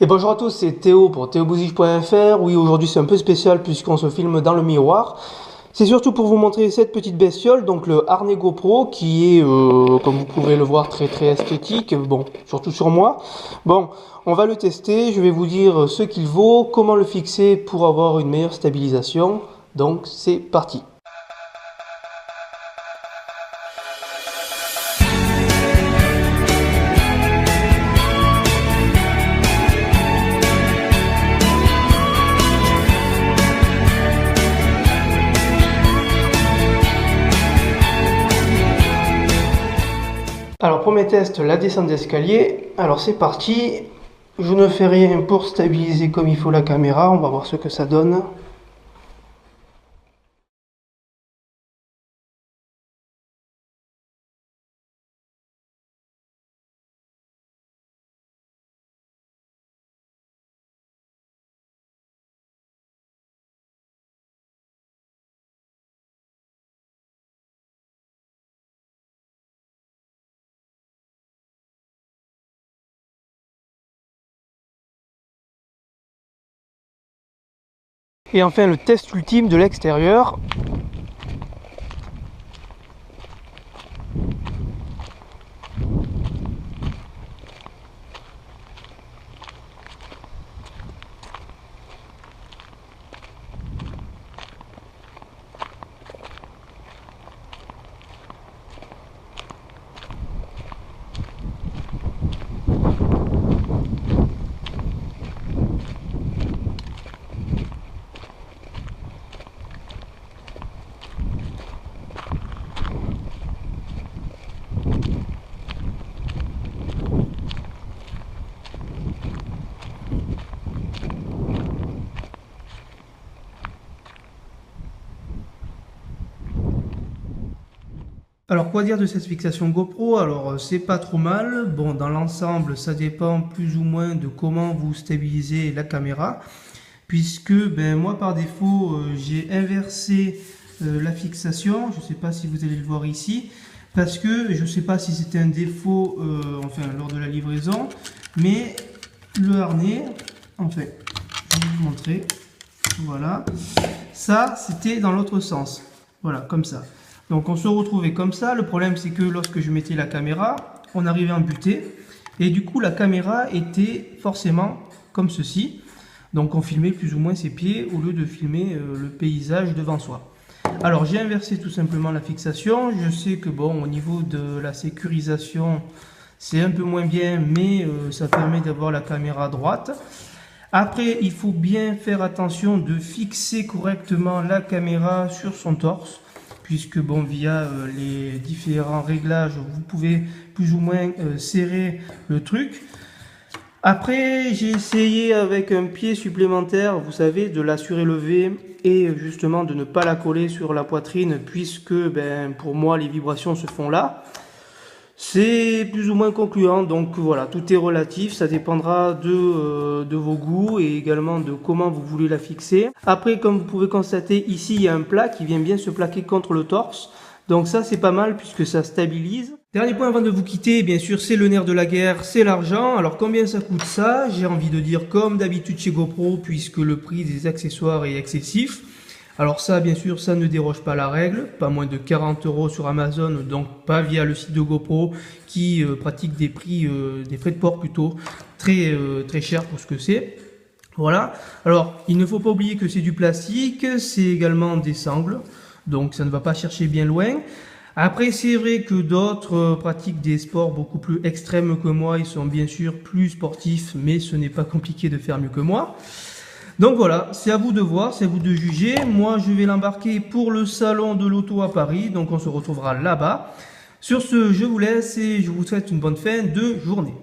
Et bonjour à tous, c'est Théo pour théobouzige.fr. Oui, aujourd'hui c'est un peu spécial puisqu'on se filme dans le miroir. C'est surtout pour vous montrer cette petite bestiole, donc le harnais GoPro qui est, comme vous pouvez le voir, très esthétique, bon, surtout sur moi. Bon, on va le tester, je vais vous dire ce qu'il vaut, comment le fixer pour avoir une meilleure stabilisation. Donc c'est parti. Alors premier test, la descente d'escalier. Alors c'est parti. Je ne fais rien pour stabiliser comme il faut la caméra. On va voir ce que ça donne. Et enfin le test ultime de l'extérieur. Alors quoi dire de cette fixation GoPro? Alors c'est pas trop mal, bon dans l'ensemble ça dépend plus ou moins de comment vous stabilisez la caméra, puisque moi par défaut j'ai inversé la fixation, je sais pas si vous allez le voir ici, parce que je sais pas si c'était un défaut enfin lors de la livraison, mais le harnais, enfin je vais vous montrer, voilà, ça c'était dans l'autre sens, voilà comme ça. Donc on se retrouvait comme ça. Le problème c'est que lorsque je mettais la caméra, on arrivait à en buter. Et du coup la caméra était forcément comme ceci. Donc on filmait plus ou moins ses pieds au lieu de filmer le paysage devant soi. Alors j'ai inversé tout simplement la fixation. Je sais que bon, au niveau de la sécurisation c'est un peu moins bien, mais ça permet d'avoir la caméra droite. Après il faut bien faire attention de fixer correctement la caméra sur son torse, puisque bon, via les différents réglages vous pouvez plus ou moins serrer le truc. Après j'ai essayé avec un pied supplémentaire, vous savez, de la surélever et justement de ne pas la coller sur la poitrine, puisque pour moi les vibrations se font là. C'est plus ou moins concluant, donc voilà, tout est relatif, ça dépendra de vos goûts et également de comment vous voulez la fixer. Après, comme vous pouvez constater, ici il y a un plat qui vient bien se plaquer contre le torse, donc ça c'est pas mal puisque ça stabilise. Dernier point avant de vous quitter, bien sûr c'est le nerf de la guerre, c'est l'argent. Alors combien ça coûte ça? J'ai envie de dire comme d'habitude chez GoPro, puisque le prix des accessoires est excessif. Alors ça, bien sûr, ça ne déroge pas à la règle, pas moins de 40 € sur Amazon, donc pas via le site de GoPro qui pratique des prix, des frais de port plutôt très chers pour ce que c'est. Voilà. Alors, il ne faut pas oublier que c'est du plastique, c'est également des sangles, donc ça ne va pas chercher bien loin. Après, c'est vrai que d'autres pratiquent des sports beaucoup plus extrêmes que moi, ils sont bien sûr plus sportifs, mais ce n'est pas compliqué de faire mieux que moi. Donc voilà, c'est à vous de voir, c'est à vous de juger. Moi, je vais l'embarquer pour le salon de l'auto à Paris, donc on se retrouvera là-bas. Sur ce, je vous laisse et je vous souhaite une bonne fin de journée.